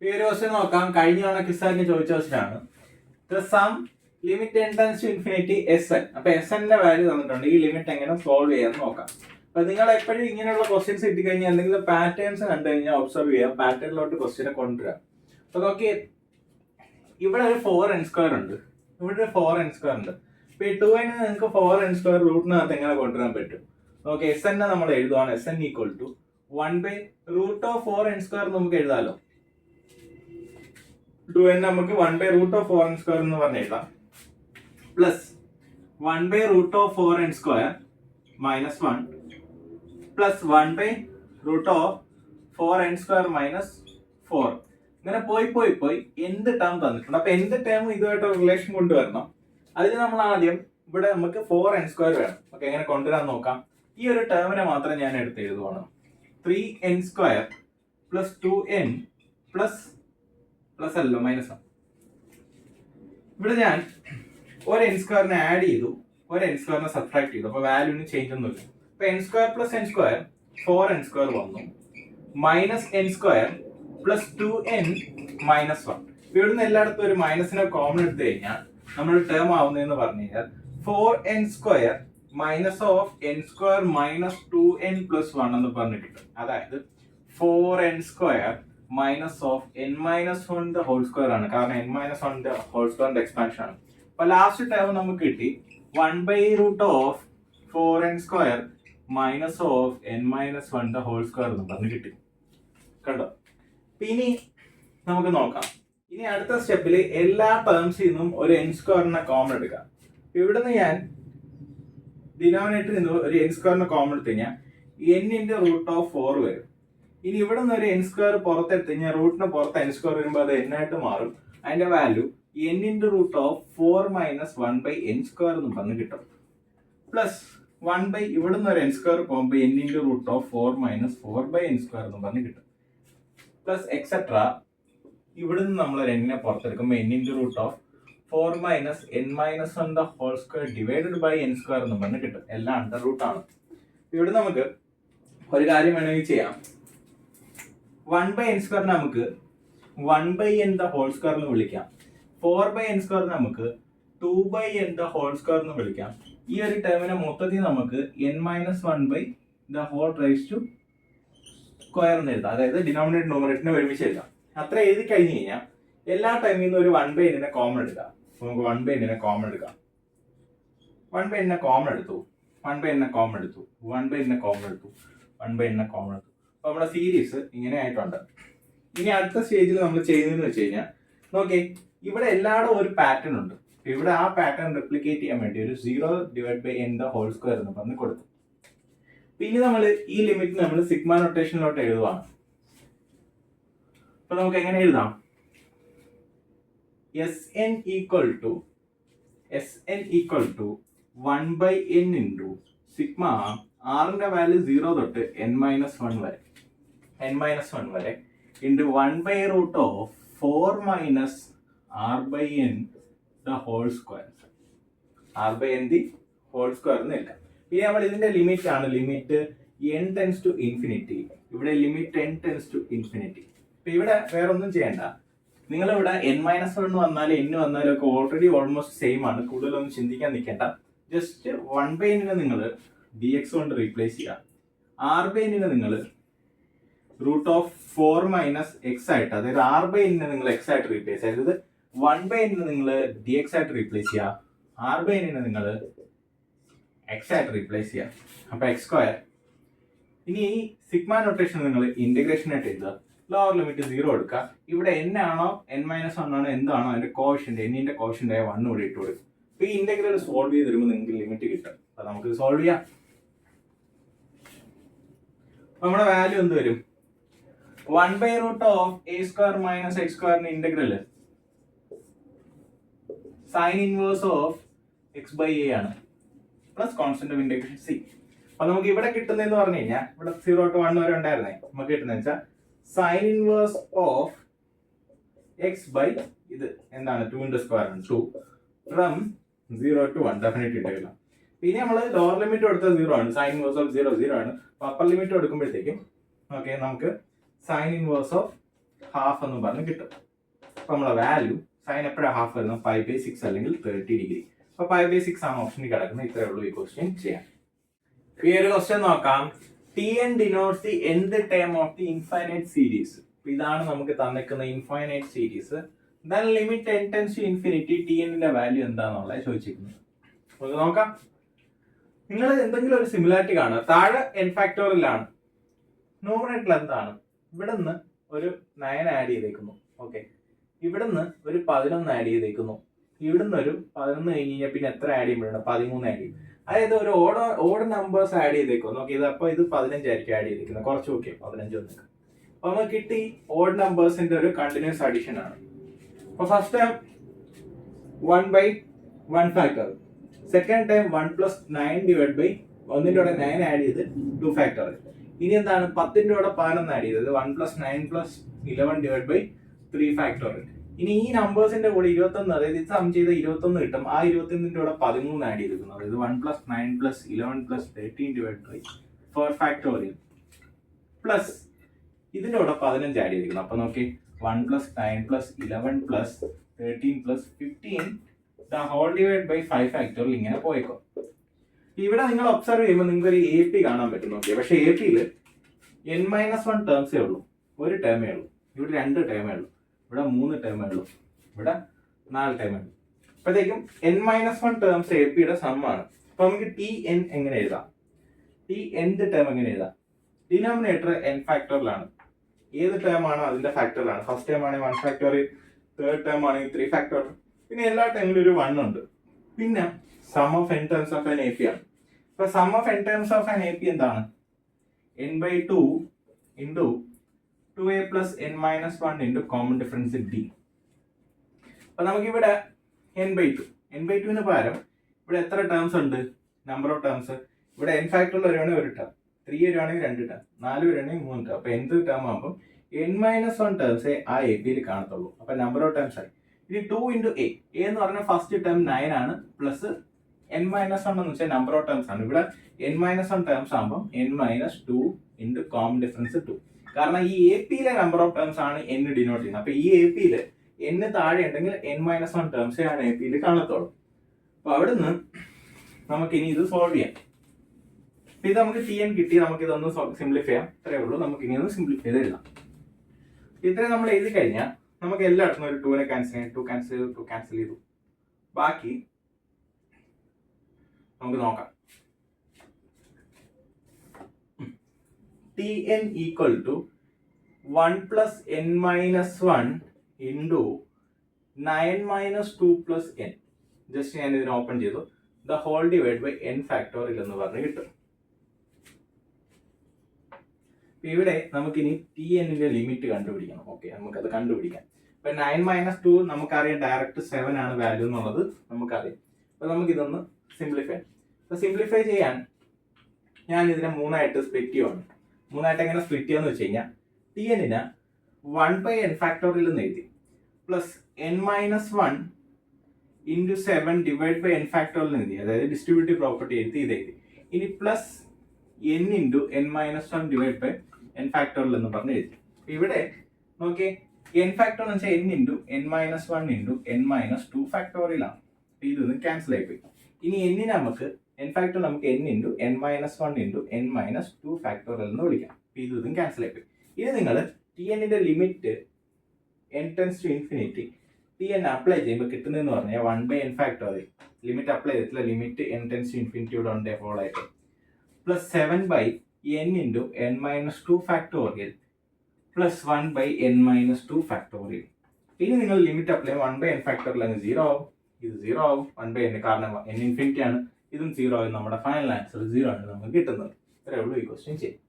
ഈ ഒരു ക്വസ്റ്റ്യൻ നോക്കാം. കഴിഞ്ഞ തവണ ക്വിസാറിന് ചോദിച്ച ക്വസ്റ്റ്യനാണ്. Sum limit n tends to infinity Sn. അപ്പൊ Sn-ന്റെ വാല്യൂ തന്നിട്ടുണ്ട്. ഈ ലിമിറ്റ് എങ്ങനെ സോൾവ് ചെയ്യാന്ന് നോക്കാം. അപ്പൊ നിങ്ങൾ എപ്പോഴും ഇങ്ങനെയുള്ള ക്വസ്റ്റ്യൻസ് കിട്ടിക്കഴിഞ്ഞാൽ എന്തെങ്കിലും പാറ്റേൺസ് കണ്ടു കഴിഞ്ഞാൽ ഒബ്സർവ് ചെയ്യുക, പാറ്റേണിലോട്ട് ക്വസ്റ്റ്യനെ കൊണ്ടുവരാം. അപ്പൊ നോക്കി, ഇവിടെ ഒരു 4n² ഉണ്ട്, ഇവിടെ ഒരു 4n² ഉണ്ട്. അപ്പൊ ഈ 2n നിങ്ങൾക്ക് 4n² റൂട്ടിനകത്ത് എങ്ങനെ കൊണ്ടുവരാൻ പറ്റും? ഓക്കെ, Sn നമ്മൾ എഴുതുവാണ്. Sn ഈക്വൽ ടു 1/√4n² നമുക്ക് എഴുതാലോ. 2n നമുക്ക് 1/√4n² എന്ന് പറഞ്ഞ് എഴുതാം. Plus 1/√4n² minus 1 plus 1/√4n² minus 4. ഇങ്ങനെ പോയി എന്ത് ടേം തന്നിട്ടുണ്ട്. അപ്പൊ എന്ത് ടേം ഇതുമായിട്ട് റിലേഷൻ കൊണ്ടുവരണം. അതിന് നമ്മൾ ആദ്യം ഇവിടെ നമുക്ക് 4n² വേണം. ഓക്കെ, എങ്ങനെ കൊണ്ടുവരാൻ നോക്കാം. ഈ ഒരു ടേമിനെ മാത്രം ഞാൻ എടുത്ത് എഴുതുവാണ്. 3n² പ്ലസ് 2n പ്ലസ് അല്ലോ മൈനസ് 1. ഇവിടെ ഞാൻ ഒരു n² ആഡ് ചെയ്തു, ഒരു n² സബ്ട്രാക്ട് ചെയ്തു. അപ്പൊ വാല്യൂന് ചേഞ്ച് ഒന്നുമില്ല. അപ്പൊ n² പ്ലസ് n² 4n² വന്നു, minus n² plus 2n minus 1. ഇവിടുന്ന് എല്ലായിടത്തും ഒരു മൈനസിനെ കോമൺ എടുത്തു കഴിഞ്ഞാൽ നമ്മൾ ടേം ആവുന്നതെന്ന് പറഞ്ഞു കഴിഞ്ഞാൽ 4n² minus of n² minus 2n plus 1 എന്ന് പറഞ്ഞു കിട്ടും. അതായത് 4n² minus of n minus 1 whole square ആണ്. കാരണം n മൈനസ് 1 ഹോൾ സ്ക്വയറിന്റെ എക്സ്പാൻഷൻ ആണ്. അപ്പൊ ലാസ്റ്റ് ടേം നമുക്ക് കിട്ടി 1/√4n² minus of n minus 1 whole square എന്ന് പറഞ്ഞു കിട്ടി. കണ്ടോ? ഇനി നമുക്ക് നോക്കാം. ഇനി അടുത്ത സ്റ്റെപ്പിൽ എല്ലാ ടേംസിൽ നിന്നും ഒരു n² കോമൺ എടുക്കാം. ഇവിടുന്ന് ഞാൻ ഡിനോമിനേറ്ററിൽ നിന്ന് ഒരു n² കോമൺ എടുത്തു കഴിഞ്ഞാൽ n/√4 വരും. ഇനി ഇവിടെ നിന്ന് ഒരു n² പുറത്തെടുത്ത് കഴിഞ്ഞാൽ റൂട്ടിന് പുറത്ത് n² വരുമ്പോൾ അത് n ആയിട്ട് മാറും. അതിന്റെ വാല്യൂ n/√4 മൈനസ് 1/n² എന്ന് പറഞ്ഞ് കിട്ടും. പ്ലസ് 1 ഇവിടെ നിന്ന് ഒരു n² പോകുമ്പോൾ n/√4 മൈനസ് 4/n² എന്ന് പറഞ്ഞ് കിട്ടും. പ്ലസ് എക്സെട്ര ഇവിടെ നിന്ന് നമ്മൾ ഒരു n പുറത്തെടുക്കുമ്പോൾ n/√4 minus n minus 1 whole square divided by n² എന്ന് പറഞ്ഞ് കിട്ടും. എല്ലാം അണ്ടർ റൂട്ടാണ്. ഇവിടെ നമുക്ക് ഒരു കാര്യം വേണമെങ്കിൽ ചെയ്യാം. 1/n² നമുക്ക് 1/n ഹോൾ സ്ക്വയർ എന്ന് വിളിക്കാം. 4/n² നമുക്ക് 2/n ഹോൾ സ്ക്വയർ എന്ന് വിളിക്കാം. ഈ ഒരു ടേമിനെ മൊത്തത്തിൽ നമുക്ക് n minus 1 whole raise to square എന്ന് എഴുതാം. അതായത് ഡിനോമിനേറ്റർ ന്യൂമറേറ്ററിനെ ഒരുമിച്ച് എഴുതാം. അത്ര എഴുതി കഴിഞ്ഞ് കഴിഞ്ഞാൽ എല്ലാ ടൈമിൽ നിന്നും ഒരു 1/n കോമൺ എടുക്കാം. നമുക്ക് 1/n കോമൺ എടുക്കാം. 1/n കോമൺ എടുത്തു, 1/n കോമൺ എടുത്തു, 1/n കോമൺ എടുത്തു, 1/n കോമൺ എടുത്തു. അപ്പൊ നമ്മുടെ സീരീസ് ഇങ്ങനെ ആയിട്ടുണ്ട്. ഇനി അടുത്ത സ്റ്റേജിൽ നമ്മൾ ചെയ്യുന്നതെന്ന് വെച്ച് കഴിഞ്ഞാൽ നോക്കേ, ഇവിടെ എല്ലായിടും ഒരു പാറ്റേൺ ഉണ്ട്. ഇവിടെ ആ പാറ്റേൺ റെപ്ലിക്കേറ്റ് ചെയ്യാൻ വേണ്ടി ഒരു 0/n ഹോൾ സ്ക്വയർ എന്ന് പറഞ്ഞ് കൊടുത്തു. പിന്നെ നമ്മൾ ഈ ലിമിറ്റ് നമ്മൾ സിഗ്മ നൊട്ടേഷനിലോട്ട് എഴുതുവാണ്. അപ്പൊ നമുക്ക് എങ്ങനെ എഴുതാം? Sn equal to 1/n into sigma ആറിന്റെ വാല്യൂ 0 തൊട്ട് n മൈനസ് 1 വരെ into 1/√4 minus r/n whole square. r/n whole square എന്ന് എടുക്കാം. ഇനി നമ്മൾ ഇതിന്റെ ലിമിറ്റ് ആണ്, limit n tends to infinity. ഇവിടെ limit n tends to infinity. അപ്പൊ ഇവിടെ വേറെ ഒന്നും ചെയ്യണ്ട. നിങ്ങളിവിടെ n മൈനസ് 1 വന്നാലും n വന്നാലും ഒക്കെ ഓൾറെഡി ഓൾമോസ്റ്റ് സെയിം ആണ്. കൂടുതലൊന്നും ചിന്തിക്കാൻ നിൽക്കേണ്ട. ജസ്റ്റ് 1/n നിങ്ങൾ dx കൊണ്ട് റീപ്ലേസ് ചെയ്യുക. r/n നിങ്ങൾ √4 മൈനസ് x ആയിട്ട്, അതായത് r/n നിങ്ങൾ x ആയിട്ട് റീപ്ലേസ് ചെയ്യുക. അതായത് 1/n നിങ്ങൾ dx ആയിട്ട് റീപ്ലേസ് ചെയ്യുക, r/n നിങ്ങൾ x ആയിട്ട് റീപ്ലേസ് ചെയ്യുക. അപ്പൊ x². ഇനി ഈ സിഗ്മ നൊട്ടേഷൻ നിങ്ങൾ ഇന്റഗ്രേഷൻ ആയിട്ട് എഴുതുക. ലോവർ ലിമിറ്റ് 0 എടുക്കുക. ഇവിടെ n ആണോ n മൈനസ് 1 ആണോ എന്താണോ അതിന്റെ കോഷ്യന്റ്, n-ന്റെ കോഷ്യന്റ് ആയ 1 കൂടി ഇട്ട് കൊടുക്കും. അപ്പൊ ഈ ഇന്റഗ്രൽ സോൾവ് ചെയ്ത് വരുമ്പോൾ നിങ്ങൾക്ക് ലിമിറ്റ് കിട്ടും. അപ്പൊ നമുക്ക് സോൾവ് ചെയ്യാം. നമ്മുടെ വാല്യൂ എന്ത് വരും? 1/√a² minus x² integral sine inverse of x/a ആണ്, plus constant of integration c. അപ്പൊ നമുക്ക് ഇവിടെ കിട്ടുന്നതെന്ന് പറഞ്ഞു കഴിഞ്ഞാൽ ഇവിടെ 0 to 1 വരെ ഉണ്ടായിരുന്നേ. നമുക്ക് കിട്ടുന്നത് വെച്ചാൽ sine inverse of x by ഇത് എന്താണ് 2 ആണ് 2 ഫ്രം 0 to 1 ഡെഫിനറ്റ് ഇന്റഗ്രൽ. പിന്നെ നമ്മൾ ലോവർ ലിമിറ്റ് കൊടുത്തത് 0 ആണ്, സൈൻ ഇൻവേഴ്സ് ഓഫ് 0 ആണ്. അപ്പർ ലിമിറ്റ് കൊടുക്കുമ്പോഴത്തേക്കും ഓക്കെ നമുക്ക് സൈൻ ഇൻവേഴ്സ് ഓഫ് ഹാഫ് എന്ന് പറഞ്ഞ് കിട്ടും. അപ്പോൾ നമ്മളെ വാല്യൂ സൈൻ എപ്പോഴാണ് ഹാഫ് വരുന്നത്? 5/6 അല്ലെങ്കിൽ 30 ഡിഗ്രി. അപ്പോൾ 5/6 ആണ് ഓപ്ഷനിൽ കിടക്കുന്നത്. ഇത്രയേ ഉള്ളൂ ഈ ക്വസ്റ്റ്യൻ ചെയ്യാൻ. ഈ ഒരു ക്വസ്റ്റ്യൻ നോക്കാം. Tn denotes the nth term of the infinite series. ഇതാണ് നമുക്ക് തന്നിരിക്കുന്ന infinite series. Then limit n tends to infinity. Tn ന്റെ വാല്യൂ എന്താണെന്നുള്ളത് ചോദിച്ചിരിക്കുന്നത്. നമുക്ക് നോക്കാം. നിങ്ങൾ എന്തെങ്കിലും ഒരു സിമിലാരിറ്റി കാണുക. താഴെ n ഫാക്ടോറിയലാണ്, ന്യൂമറേറ്ററിൽ എന്താണ്? ഇവിടെ നിന്ന് ഒരു 9 ആഡ് ചെയ്തേക്കുന്നു. ഓക്കെ, ഇവിടെ നിന്ന് ഒരു 11 ആഡ് ചെയ്തേക്കുന്നു. ഇവിടുന്ന് ഒരു 11 കഴിഞ്ഞ് കഴിഞ്ഞാൽ പിന്നെ എത്ര ആഡ് ചെയ്യുമ്പോഴാണ്? 13 ആഡ് ചെയ്യും. അതായത് ഒരു ഓഡ് നമ്പേഴ്സ് ആഡ് ചെയ്തേക്കും. നോക്കി, ഇത് അപ്പോൾ ഇത് 15 ആയിരിക്കും ആഡ് ചെയ്തിരിക്കുന്നത്. കുറച്ച് നോക്കിയാൽ 15 ഒന്നും. അപ്പൊ നമുക്ക് കിട്ടി ഓഡ് നമ്പേഴ്സിന്റെ ഒരു കണ്ടിന്യൂസ് അഡീഷൻ ആണ്. അപ്പൊ first time 1/1 factor, second time 1 + 9 divide by 1ന്റെ കൂടെ 9 ആഡ് ചെയ്ത് 2 ഫാക്ടർ. ഇനി എന്താണ്? 10ന്റെ കൂടെ 11 ആഡ് ചെയ്തത് 1 + 9 + 11 ഡിവൈഡ് ബൈ 3 ഫാക്ടർ. ഇനി ഈ നമ്പേഴ്സിന്റെ കൂടെ 21, അതായത് ഇത് സം ചെയ്ത് 21 കിട്ടും. ആ 21ന്റെ കൂടെ 13 ആഡ് ചെയ്തിരിക്കുന്നു. അതായത് 1 + 9 + 11 + 13 ഡിവൈഡ് ബൈ 4 ഫാക്ടോറിയൽ പ്ലസ് ഇതിന്റെ കൂടെ 15 ആഡ് ചെയ്തിരിക്കുന്നു. അപ്പൊ നോക്കി, 1 + 9 + 11 + 13 + 15 the whole divide by 5 factorial ഇങ്ങനെ പോയേക്കും. ഇവിടെ നിങ്ങൾ ഒബ്സർവ് ചെയ്യുമ്പോൾ നിങ്ങൾക്ക് ഒരു AP കാണാൻ പറ്റും. നോക്കിയാൽ പക്ഷേ APയിൽ n-1 ടേംസേ ഉള്ളൂ, ഒരു ടേമേ ഉള്ളൂ. ഇവിടെ 2 ടേമേ ഉള്ളൂ, ഇവിടെ 3 ടേമേ ഉള്ളൂ, ഇവിടെ 4 ടേമേ ഉള്ളൂ. അപ്പോഴത്തേക്കും n-1 ടേംസ് APയുടെ സമ്മാണ്. അപ്പൊ നമുക്ക് Tn എങ്ങനെ എഴുതാം? Tnth ടേം എങ്ങനെ എഴുതാം? Denominator n ഫാക്ടോറിയലാണ്. ഏത് ടേം ആണോ അതിന്റെ ഫാക്ടറിലാണ്. ഫസ്റ്റ് ടേം ആണെങ്കിൽ 1 ഫാക്ടോറിയൽ, തേർഡ് ടേം ആണെങ്കിൽ 3 ഫാക്ടോറിയൽ. പിന്നെ എല്ലാ ടേമിലും ഒരു 1 ഉണ്ട്. പിന്നെ sum of n terms of an AP ആണ്. അപ്പൊ sum of n terms of an AP എന്താണ്? n/2 into 2a + n-1 into common difference d. അപ്പൊ നമുക്കിവിടെ n/2 പകരം ഇവിടെ എത്ര ടേംസ് ഉണ്ട്? Number of terms. ഇവിടെ n ഫാക്ടറിൽ വരുവാണെങ്കിൽ ഒരു ടേം, 3 വരുവാണെങ്കിൽ 2 ടേം, 4 വരുവാണെങ്കിൽ 3 ടേം. അപ്പൊ nth ടേം ആകുമ്പോൾ n-1 ടേംസേ ആ APയിൽ കാണത്തുള്ളൂ. അപ്പൊ നമ്പർ ഓഫ് ടേംസ് ആയി. ഇനി 2 into a എന്ന് പറഞ്ഞാൽ ഫസ്റ്റ് ടേം 9 ആണ്, പ്ലസ് n-1 എന്ന് വെച്ചാൽ നമ്പർ ഓഫ് ടേംസ് ആണ്. ഇവിടെ n-1 ടേംസ് ആകുമ്പോൾ n-2 into കോമൺ ഡിഫറൻസ് 2. കാരണം ഈ APയിലെ നമ്പർ ഓഫ് ടേംസ് ആണ് n ഡിനോട്ട് ചെയ്യുന്നത്. അപ്പൊ ഈ APയിൽ n താഴെ ഉണ്ടെങ്കിൽ n-1 ടേംസേ ആണ് APയിൽ കാണത്തുള്ളൂ. അപ്പൊ അവിടുന്ന് നമുക്ക് ഇനി ഇത് സോൾവ് ചെയ്യാം. ഇത് നമുക്ക് Tn കിട്ടി, നമുക്ക് ഇതൊന്ന് സിംപ്ലിഫൈ ചെയ്യാം. ഇത്രയേ ഉള്ളൂ. നമുക്ക് ഇനി ഒന്ന് സിംപ്ലിഫൈ ചെയ്ത് എഴുതാം. ഇത്രയും നമ്മൾ എഴുതി കഴിഞ്ഞാൽ നമുക്ക് എല്ലായിടത്തും ഒരു 2നെ ക്യാൻസൽ ചെയ്യും. 2 ക്യാൻസൽ ചെയ്തു, 2 ക്യാൻസൽ ചെയ്തു. ബാക്കി നമുക്ക് നോക്കാം. Tn = 1 + n-1 into 9 - 2 + n. Just ഞാൻ ഇതിനെ ഓപ്പൺ ചെയ്തു. The whole divide by n factorial എന്ന് പറഞ്ഞ് കിട്ടും. ഇവിടെ നമുക്കിനി Tn-ന്റെ ലിമിറ്റ് കണ്ടുപിടിക്കണം. ഓക്കെ, നമുക്കത് കണ്ടുപിടിക്കാം. ഇപ്പൊ 9 - 2 നമുക്കറിയാം, ഡയറക്റ്റ് 7 ആണ് വാല്യൂ എന്നുള്ളത് നമുക്കറിയാം. അപ്പൊ നമുക്കിതൊന്ന് സിംപ്ലിഫൈ. അപ്പൊ സിംപ്ലിഫൈ ചെയ്യാൻ ഞാൻ ഇതിനെ 3ആയിട്ട് സ്പ്ലിറ്റ് ചെയ്യുവാണ്. 3ആയിട്ട് എങ്ങനെ സ്പ്ലിറ്റ് ചെയ്യാന്ന് വെച്ച് കഴിഞ്ഞാൽ Tn-നെ 1/n ഫാക്ടോറിയൽ എന്ന് എഴുതി, plus n-1 into 7 divide by n factorial എന്ന് എഴുതി. അതായത് ഡിസ്ട്രിബ്യൂട്ടീവ് പ്രോപ്പർട്ടി എഴുതി ഇത് എഴുതി. ഇനി plus n into n-1 divide by n factorial എന്ന് പറഞ്ഞ് എഴുതി. ഇവിടെ നോക്കിയേ, n ഫാക്ടോറിയൽ എന്ന് വെച്ചാൽ n into n-1 into n-2 factorial ആണ്. ഇതൊന്ന് ക്യാൻസൽ ആയിപ്പോയി. ഇനി n നമുക്ക് n ഫാക്ടോറിയൽ നമുക്ക് n into n-1 into n-2 factorial എന്ന് വിളിക്കാം. ഇതും ക്യാൻസൽ ആയിപ്പോയി. ഇനി നിങ്ങൾ Tn-ന്റെ limit n tends to infinity Tn apply ചെയ്യുമ്പോൾ കിട്ടുന്നതെന്ന് പറഞ്ഞാൽ 1/n ഫാക്ടോറിയൽ. ലിമിറ്റ് അപ്ലൈ ചെയ്തിട്ടില്ല, limit n tends to infinity ഇവിടെ ഉണ്ട്, ഫോളോ ആയിട്ട്, plus 7/n into n-2 factorial plus 1/n-2 factorial. ഇനി നിങ്ങൾ ലിമിറ്റ് അപ്ലൈ 1/n ഫാക്ടോറിയൽ അങ്ങ് 0 ആവും, ഇത് 0 ആവും. 1/n കാരണം n ഇൻഫിനിറ്റി ആണ്, ഇതും 0 ആവും. നമ്മുടെ ഫൈനൽ ആൻസർ 0 ആണ് നമുക്ക് കിട്ടുന്നത്. ഇത്രയേ ഉള്ളൂ ഈ ക്വസ്റ്റ്യൻ ചെയ്യും.